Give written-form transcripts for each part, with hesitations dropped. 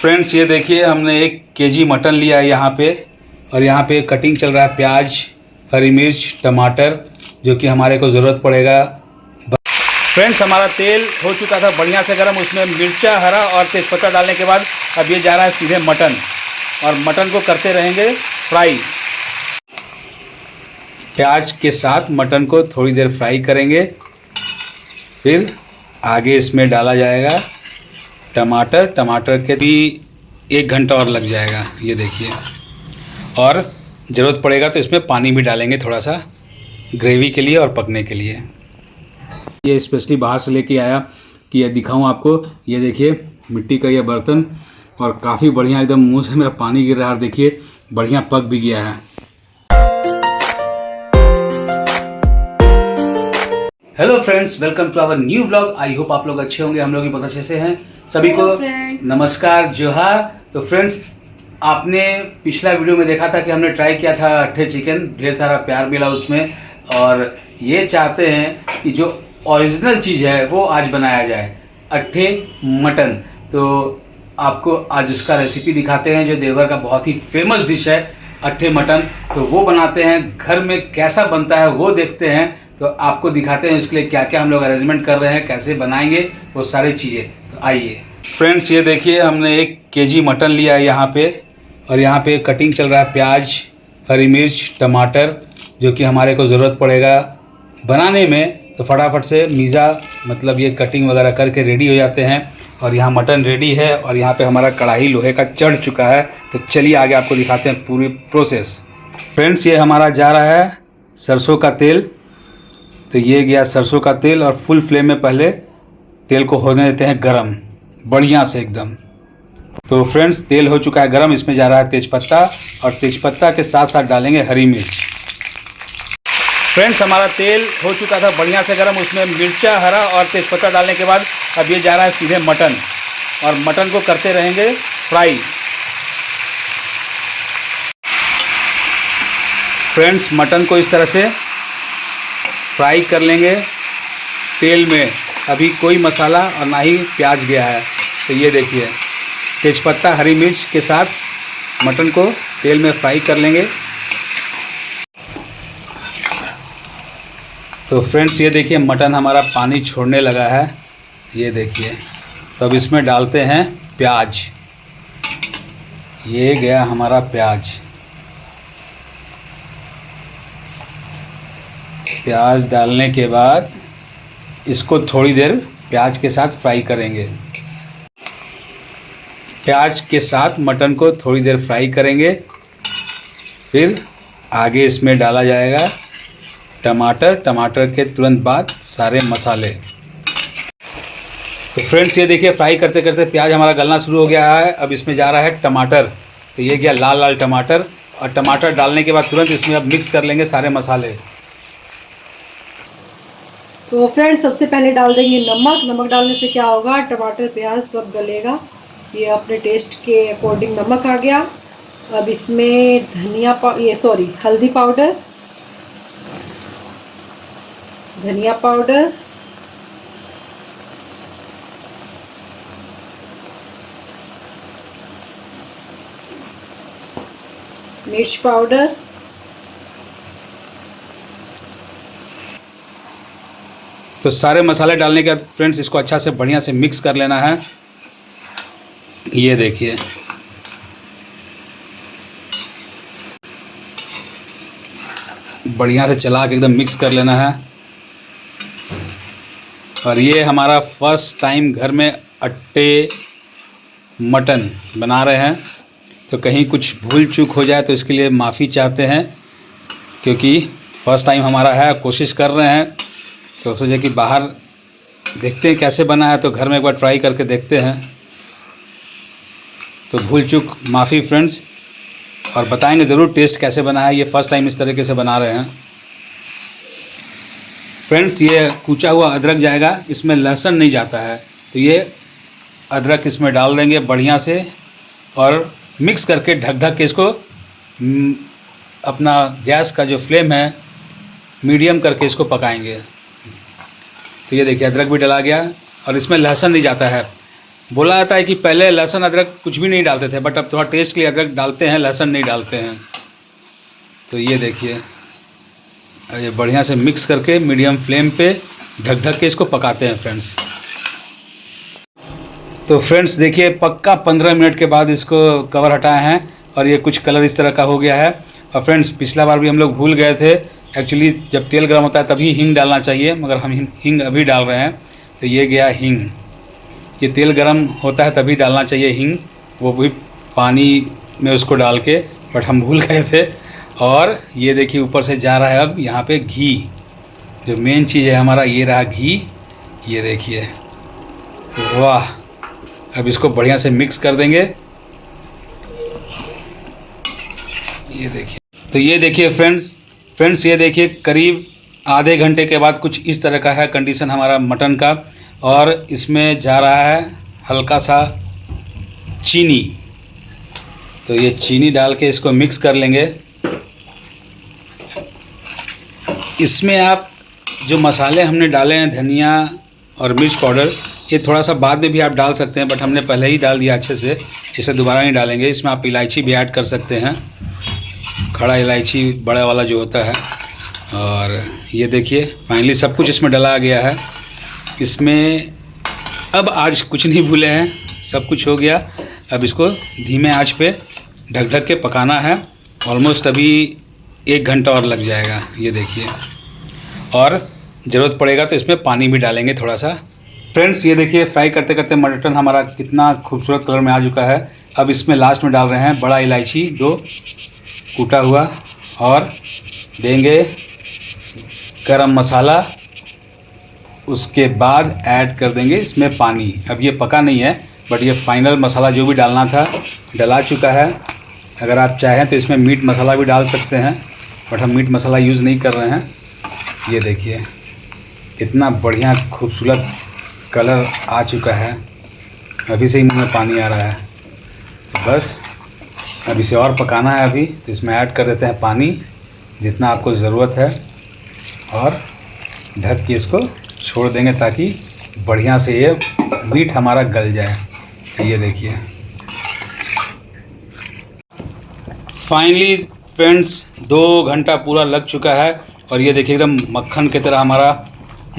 Friends ये देखिए हमने 1 केजी मटन लिया है यहाँ पे, और यहाँ पे कटिंग चल रहा है प्याज, हरी मिर्च, टमाटर, जो कि हमारे को ज़रूरत पड़ेगा। फ्रेंड्स हमारा तेल हो चुका था बढ़िया से गर्म, उसमें मिर्चा हरा और तेज़पत्ता डालने के बाद अब ये जा रहा है सीधे मटन, और मटन को करते रहेंगे फ्राई। प्याज के साथ मटन को थोड़ी देर फ्राई करेंगे, फिर आगे इसमें डाला जाएगा टमाटर। टमाटर के भी 1 घंटा और लग जाएगा, ये देखिए। और ज़रूरत पड़ेगा तो इसमें पानी भी डालेंगे थोड़ा सा ग्रेवी के लिए और पकने के लिए। ये स्पेशली बाहर से लेके आया कि ये दिखाऊं आपको। ये देखिए मिट्टी का ये बर्तन, और काफ़ी बढ़िया, एकदम मुंह से मेरा पानी गिर रहा है। देखिए बढ़िया पक भी गया है। Hello friends, welcome to our new vlog. I hope आप लोग अच्छे होंगे, हम लोग भी बहुत अच्छे से हैं। सभी को नमस्कार, जोहार। तो फ्रेंड्स, आपने पिछला वीडियो में देखा था कि हमने ट्राई किया था अट्ठे चिकन, ढेर सारा प्यार मिला उसमें, और ये चाहते हैं कि जो ओरिजिनल चीज़ है वो आज बनाया जाए, अट्ठे मटन। तो आपको आज उसका रेसिपी दिखाते हैं, जो देवघर का बहुत ही फेमस डिश है अट्ठे मटन। तो वो बनाते हैं, घर में कैसा बनता है वो देखते हैं। तो आपको दिखाते हैं इसके लिए क्या क्या हम लोग अरेंजमेंट कर रहे हैं, कैसे बनाएंगे वो सारी चीज़ें। तो आइए फ्रेंड्स, ये देखिए हमने 1 केजी मटन लिया है यहाँ पे, और यहाँ पे कटिंग चल रहा है प्याज, हरी मिर्च, टमाटर, जो कि हमारे को ज़रूरत पड़ेगा बनाने में। तो फटाफट से मीज़ा मतलब ये कटिंग वगैरह करके रेडी हो जाते हैं। और यहाँ मटन रेडी है, और यहाँ पे हमारा कढ़ाई लोहे का चढ़ चुका है। तो चलिए आगे आपको दिखाते हैं पूरी प्रोसेस। फ्रेंड्स ये हमारा जा रहा है सरसों का तेल। तो ये गया सरसों का तेल, और फुल फ्लेम में पहले तेल को होने देते हैं गरम बढ़िया से एकदम। तो फ्रेंड्स तेल हो चुका है गरम, इसमें जा रहा है तेज़पत्ता, और तेज़पत्ता के साथ साथ डालेंगे हरी मिर्च। फ्रेंड्स हमारा तेल हो चुका था बढ़िया से गरम, उसमें मिर्चा हरा और तेज़पत्ता डालने के बाद अब ये जा रहा है सीधे मटन, और मटन को करते रहेंगे फ्राई। फ्रेंड्स मटन को इस तरह से फ्राई कर लेंगे तेल में। अभी कोई मसाला और ना ही प्याज गया है। तो ये देखिए तेज़पत्ता हरी मिर्च के साथ मटन को तेल में फ्राई कर लेंगे। तो फ्रेंड्स ये देखिए मटन हमारा पानी छोड़ने लगा है, ये देखिए। तो अब इसमें डालते हैं प्याज। ये गया हमारा प्याज। प्याज डालने के बाद इसको थोड़ी देर प्याज के साथ फ्राई करेंगे। प्याज के साथ मटन को थोड़ी देर फ्राई करेंगे, फिर आगे इसमें डाला जाएगा टमाटर। टमाटर के तुरंत बाद सारे मसाले। तो फ्रेंड्स ये देखिए फ्राई करते करते प्याज हमारा गलना शुरू हो गया है। अब इसमें जा रहा है टमाटर। तो ये गया लाल लाल टमाटर, और टमाटर डालने के बाद तुरंत इसमें अब मिक्स कर लेंगे सारे मसाले। तो फ्रेंड्स सबसे पहले डाल देंगे नमक। नमक डालने से क्या होगा, टमाटर प्याज सब गलेगा। ये अपने टेस्ट के अकॉर्डिंग नमक आ गया। अब इसमें हल्दी पाउडर, धनिया पाउडर, मिर्च पाउडर, तो सारे मसाले डालने के बाद फ्रेंड्स इसको अच्छा से बढ़िया से मिक्स कर लेना है। ये देखिए बढ़िया से चला के एकदम मिक्स कर लेना है। और ये हमारा फर्स्ट टाइम घर में अट्टे मटन बना रहे हैं। तो कहीं कुछ भूल चूक हो जाए तो इसके लिए माफ़ी चाहते हैं, क्योंकि फर्स्ट टाइम हमारा है, कोशिश कर रहे हैं। तो सोचे कि बाहर देखते हैं कैसे बना है, तो घर में एक बार ट्राई करके देखते हैं। तो भूल चूक माफ़ी फ्रेंड्स, और बताएंगे ज़रूर टेस्ट कैसे बना है। ये फर्स्ट टाइम इस तरीके से बना रहे हैं। फ्रेंड्स ये कूचा हुआ अदरक जाएगा, इसमें लहसुन नहीं जाता है। तो ये अदरक इसमें डाल देंगे बढ़िया से, और मिक्स करके ढक ढक के इसको अपना गैस का जो फ्लेम है मीडियम करके इसको पकाएंगे। तो ये देखिए अदरक भी डला गया, और इसमें लहसुन नहीं जाता है। बोला जाता है कि पहले लहसुन अदरक कुछ भी नहीं डालते थे, बट अब थोड़ा टेस्ट के लिए अदरक डालते हैं, लहसुन नहीं डालते हैं। तो ये देखिए, ये बढ़िया से मिक्स करके मीडियम फ्लेम पे ढक ढक के इसको पकाते हैं फ्रेंड्स। तो फ्रेंड्स देखिए, पक्का 15 मिनट के बाद इसको कवर हटाए हैं और ये कुछ कलर इस तरह का हो गया है। और फ्रेंड्स पिछला बार भी हम लोग भूल गए थे, एक्चुअली जब तेल गर्म होता है तभी हींग डालना चाहिए, मगर हम हींग अभी डाल रहे हैं। तो ये गया हींग, ये तेल गर्म होता है तभी डालना चाहिए हींग, वो भी पानी में उसको डाल के, बट हम भूल गए थे। और ये देखिए ऊपर से जा रहा है अब यहाँ पे घी, जो मेन चीज़ है हमारा, ये रहा घी। ये देखिए, वाह। अब इसको बढ़िया से मिक्स कर देंगे। ये देखिए, तो ये देखिए फ्रेंड्स ये देखिए, करीब आधे घंटे के बाद कुछ इस तरह का है कंडीशन हमारा मटन का। और इसमें जा रहा है हल्का सा चीनी। तो ये चीनी डाल के इसको मिक्स कर लेंगे। इसमें आप जो मसाले हमने डाले हैं, धनिया और मिर्च पाउडर, ये थोड़ा सा बाद में भी आप डाल सकते हैं, बट हमने पहले ही डाल दिया अच्छे से, इसे दोबारा नहीं डालेंगे। इसमें आप इलायची भी ऐड कर सकते हैं, खड़ा इलायची बड़ा वाला जो होता है। और ये देखिए फाइनली सब कुछ इसमें डला गया है। इसमें अब आज कुछ नहीं भूले हैं, सब कुछ हो गया। अब इसको धीमे आंच पे ढक ढक के पकाना है। ऑलमोस्ट अभी 1 घंटा और लग जाएगा। ये देखिए, और ज़रूरत पड़ेगा तो इसमें पानी भी डालेंगे थोड़ा सा। फ्रेंड्स ये देखिए, फ्राई करते करते मटन हमारा कितना खूबसूरत कलर में आ चुका है। अब इसमें लास्ट में डाल रहे हैं बड़ा इलायची 2 कूटा हुआ, और देंगे गरम मसाला। उसके बाद ऐड कर देंगे इसमें पानी। अब ये पका नहीं है, बट ये फाइनल मसाला जो भी डालना था डला चुका है। अगर आप चाहें तो इसमें मीट मसाला भी डाल सकते हैं, बट हम मीट मसाला यूज़ नहीं कर रहे हैं। ये देखिए कितना बढ़िया खूबसूरत कलर आ चुका है, अभी से ही मुँह में पानी आ रहा है। तो बस अब इसे और पकाना है अभी। तो इसमें ऐड कर देते हैं पानी जितना आपको ज़रूरत है, और ढक के इसको छोड़ देंगे ताकि बढ़िया से ये मीट हमारा गल जाए। ये देखिए फाइनली फ्रेंड्स 2 घंटा पूरा लग चुका है, और ये देखिए एकदम मक्खन की तरह हमारा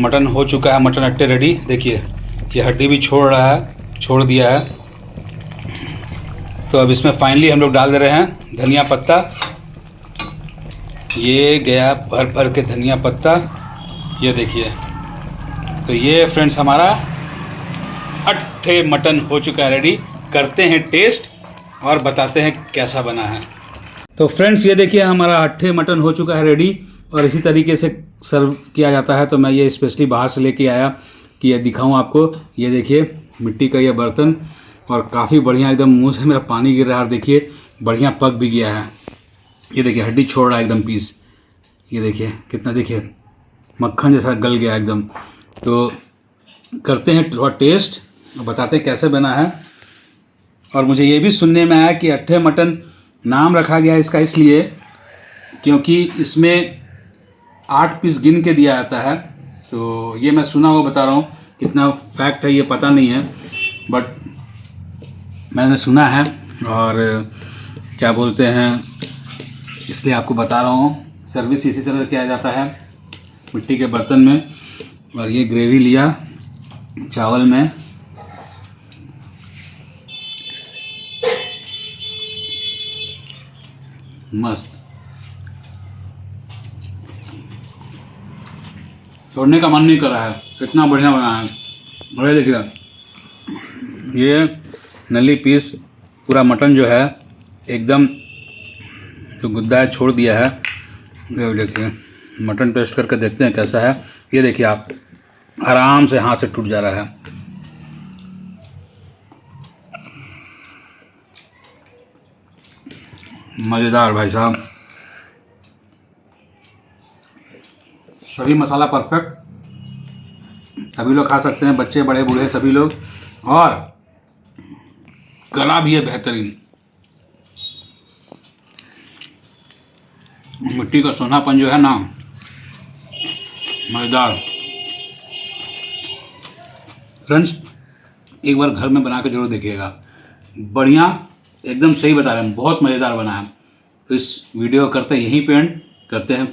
मटन हो चुका है। मटन अट्टे रेडी। देखिए ये हड्डी भी छोड़ दिया है। तो अब इसमें फाइनली हम लोग डाल दे रहे हैं धनिया पत्ता। ये गया भर भर के धनिया पत्ता। ये देखिए, तो ये फ्रेंड्स हमारा अट्ठे मटन हो चुका है रेडी। करते हैं टेस्ट और बताते हैं कैसा बना है। तो फ्रेंड्स ये देखिए, हमारा अट्ठे मटन हो चुका है रेडी, और इसी तरीके से सर्व किया जाता है। तो मैं ये स्पेशली बाहर से लेके आया कि ये दिखाऊं आपको। ये देखिए मिट्टी का ये बर्तन, और काफ़ी बढ़िया, एकदम मुंह से मेरा पानी गिर रहा है। और देखिए बढ़िया पक भी गया है। ये देखिए हड्डी छोड़ रहा है एकदम पीस। ये देखिए कितना, देखिए मक्खन जैसा गल गया एकदम। तो करते हैं थोड़ा टेस्ट और बताते हैं कैसे बना है। और मुझे ये भी सुनने में आया कि अट्ठे मटन नाम रखा गया इसका इसलिए क्योंकि इसमें 8 पीस गिन के दिया जाता है। तो ये मैं सुना हुआ बता रहा हूँ, कितना फैक्ट है ये पता नहीं है, बट मैंने सुना है। और क्या बोलते हैं, इसलिए आपको बता रहा हूँ। सर्विस इसी तरह किया जाता है मिट्टी के बर्तन में। और ये ग्रेवी लिया चावल में, मस्त, छोड़ने का मन नहीं कर रहा है, इतना बढ़िया बना है। और ये देखिए, ये नली पीस पूरा मटन जो है एकदम जो गुद्दा है छोड़ दिया है। ये देखिए, मटन टेस्ट करके देखते हैं कैसा है। ये देखिए आप, आराम से हाथ से टूट जा रहा है। मज़ेदार भाई साहब, सभी मसाला परफेक्ट, सभी लोग खा सकते हैं, बच्चे बड़े बूढ़े सभी लोग। और गला भी है बेहतरीन, मिट्टी का सोनापन जो है ना, मज़ेदार। फ्रेंड्स एक बार घर में बना के जरूर देखिएगा। बढ़िया, एकदम सही बता रहे हैं, बहुत मज़ेदार बना है। तो इस वीडियो करते हैं यहीं पे एंड, करते हैं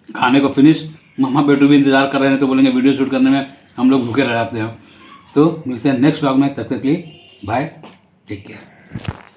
खाने को फिनिश। मम्मा बेटू भी इंतज़ार कर रहे हैं, तो बोलेंगे वीडियो शूट करने में हम लोग भूखे रह जाते हैं। तो मिलते हैं नेक्स्ट व्लॉग में, तब तक के लिए बाय, टेक केयर।